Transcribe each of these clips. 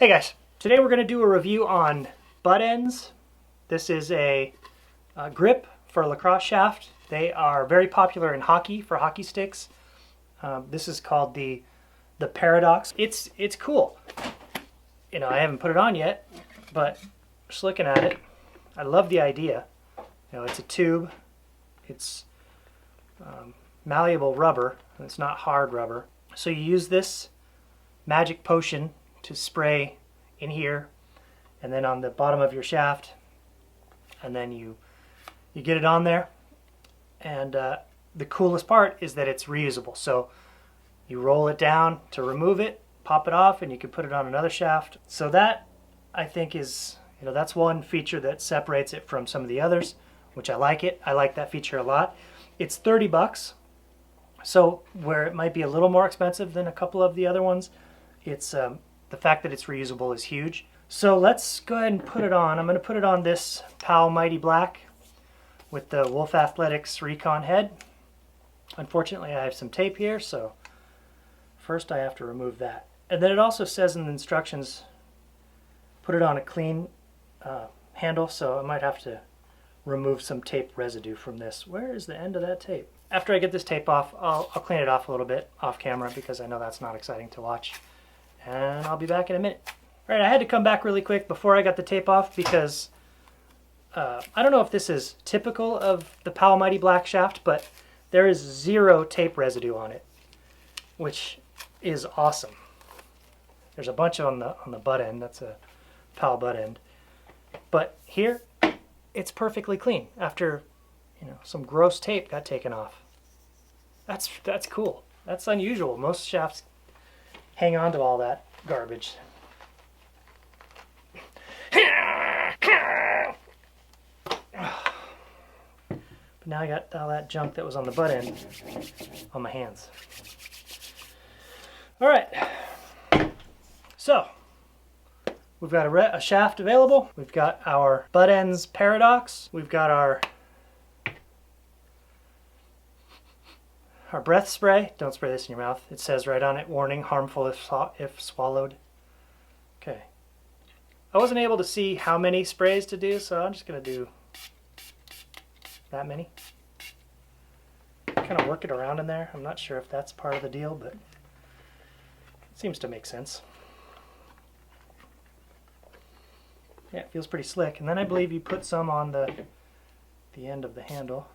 Hey guys, today we're going to do a review on Buttendz. This is a grip for a lacrosse shaft. They are very popular in hockey for hockey sticks. This is called the Paradox. It's cool. You know, I haven't put it on yet, but just looking at it, I love the idea. You know, it's a tube. It's malleable rubber, and it's not hard rubber. So you use this magic potion to spray in here and then on the bottom of your shaft, and then you get it on there. And the coolest part is that it's reusable, so you roll it down to remove it, pop it off, and you can put it on another shaft. So that, I think, is, you know, that's one feature that separates it from some of the others, which I like it. I like that feature a lot. It's 30 bucks, so where it might be a little more expensive than a couple of the other ones, it's the fact that it's reusable is huge. So let's go ahead and put it on. I'm going to put it on this POW Mighty Black with the Wolf Athletics Recon head. Unfortunately, I have some tape here, so first I have to remove that. And then it also says in the instructions, put it on a clean handle, so I might have to remove some tape residue from this. Where is the end of that tape? After I get this tape off, I'll clean it off a little bit off camera because I know that's not exciting to watch. And I'll be back in a minute. All right, I had to come back really quick before I got the tape off because I don't know if this is typical of the POW Mighty Black shaft, but there is 0 tape residue on it, which is awesome. There's a bunch on the butt end. That's a POW butt end. But here, it's perfectly clean after, you know, some gross tape got taken off. That's cool. That's unusual. Most shafts hang on to all that garbage. But now I got all that junk that was on the butt end on my hands. All right. So we've got a shaft available. We've got our Buttendz Paradox. We've got our breath spray. Don't spray this in your mouth. It says right on it, warning, harmful if swallowed. Okay. I wasn't able to see how many sprays to do, so I'm just going to do that many. Kind of work it around in there. I'm not sure if that's part of the deal, but it seems to make sense. Yeah, it feels pretty slick. And then I believe you put some on the end of the handle.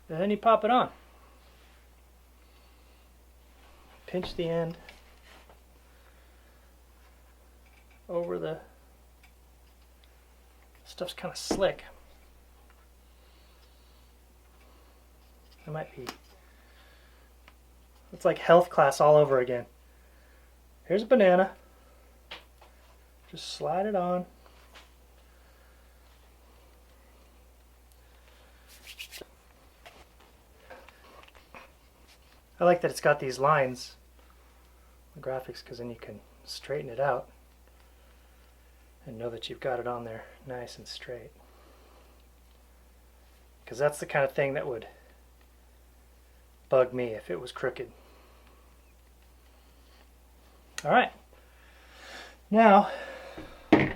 And then you pop it on. Pinch the end over the stuff's kind of slick. It might be. It's like health class all over again. Here's a banana. Just slide it on. I like that it's got these lines, the graphics, because then you can straighten it out and know that you've got it on there nice and straight. Because that's the kind of thing that would bug me if it was crooked. All right. Now, a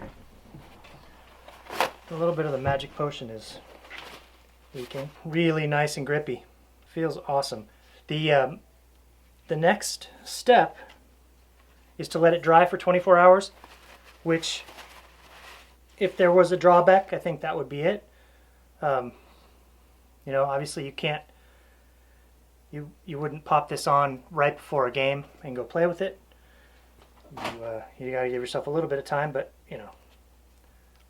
little bit of the magic potion is leaking. Really nice and grippy. Feels awesome. The next step is to let it dry for 24 hours, which, if there was a drawback, I think that would be it. You know, obviously you can't, you wouldn't pop this on right before a game and go play with it. You gotta give yourself a little bit of time, but you know,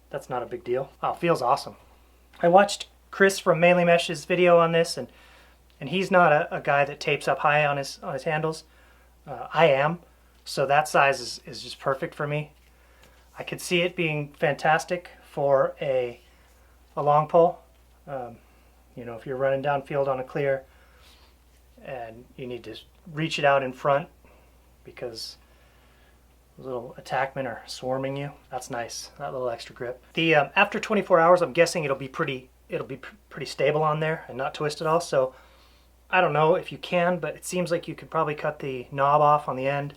that's not a big deal. Oh, it feels awesome. I watched Chris from Mainly Mesh's video on this, and he's not a guy that tapes up high on his handles. I am, so that size is just perfect for me. I could see it being fantastic for a long pole. You know, if you're running downfield on a clear and you need to reach it out in front because little attackmen are swarming you, that's nice. That little extra grip. The after 24 hours, I'm guessing it'll be pretty stable on there and not twist at all. So I don't know if you can, but it seems like you could probably cut the knob off on the end,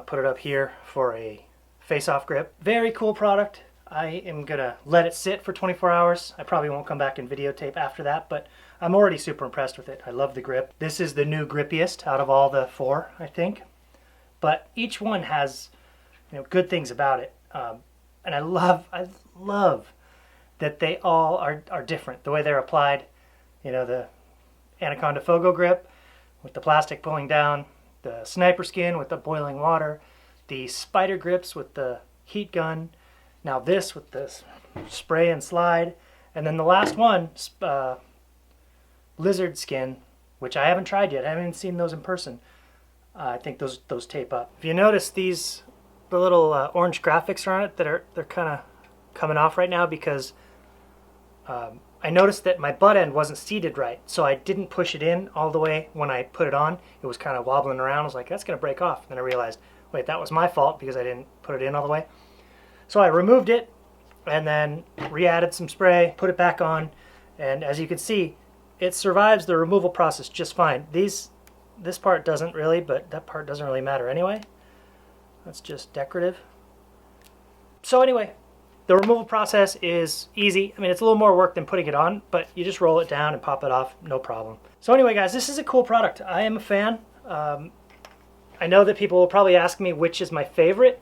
put it up here for a face-off grip. Very cool product. I am gonna let it sit for 24 hours. I probably won't come back and videotape after that, but I'm already super impressed with it. I love the grip. This is the new grippiest out of all the 4, I think. But each one has, you know, good things about it. And I love that they all are different. The way they're applied, you know, the Anaconda Fogo grip with the plastic pulling down, the sniper skin with the boiling water, the spider grips with the heat gun, now this with the spray and slide, and then the last one, lizard skin, which I haven't tried yet. I haven't even seen those in person. I think those tape up. If you notice the little orange graphics are on it they're kind of coming off right now because I noticed that my butt end wasn't seated right, so I didn't push it in all the way when I put it on. It was kind of wobbling around. I was like, that's going to break off. And then I realized, wait, that was my fault because I didn't put it in all the way. So I removed it and then re-added some spray, put it back on, and as you can see, it survives the removal process just fine. This part doesn't really, but that part doesn't really matter anyway. That's just decorative. So anyway, the removal process is easy. I mean, it's a little more work than putting it on, but you just roll it down and pop it off, no problem. So anyway, guys, this is a cool product. I am a fan. I know that people will probably ask me which is my favorite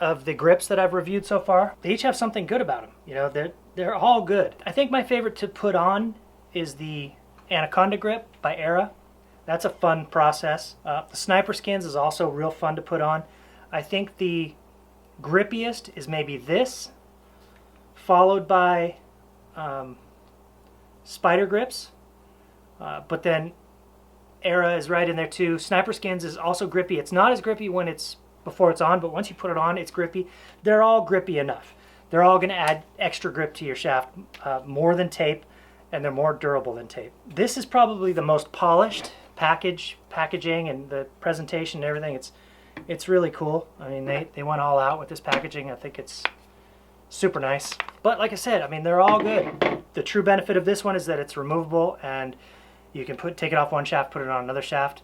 of the grips that I've reviewed so far. They each have something good about them. You know, they're all good. I think my favorite to put on is the Anaconda grip by Era. That's a fun process. The Sniper Skins is also real fun to put on. I think the grippiest is maybe this, followed by Spider Grips, but then Era is right in there too. Sniper Skins is also grippy. It's not as grippy when it's before it's on, but once you put it on, it's grippy. They're all grippy enough. They're all going to add extra grip to your shaft, more than tape, and they're more durable than tape. This is probably the most polished packaging and the presentation and everything. It's really cool. I mean, they went all out with this packaging. I think it's super nice. But like I said, I mean, they're all good. The true benefit of this one is that it's removable and you can take it off one shaft, put it on another shaft.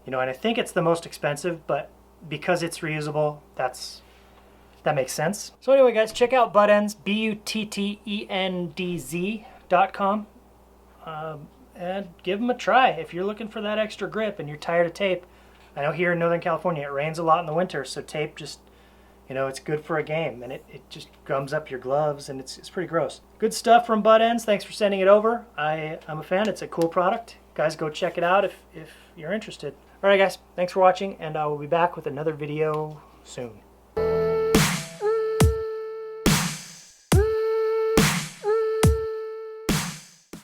You know, and I think it's the most expensive, but because it's reusable, that makes sense. So anyway, guys, check out Buttendz, buttendz.com, and give them a try if you're looking for that extra grip and you're tired of tape. I know here in Northern California it rains a lot in the winter, so tape just, you know, it's good for a game, and it just gums up your gloves, and it's pretty gross. Good stuff from Buttendz. Thanks for sending it over. I'm a fan. It's a cool product. Guys, go check it out if you're interested. All right, guys, thanks for watching, and I will be back with another video soon.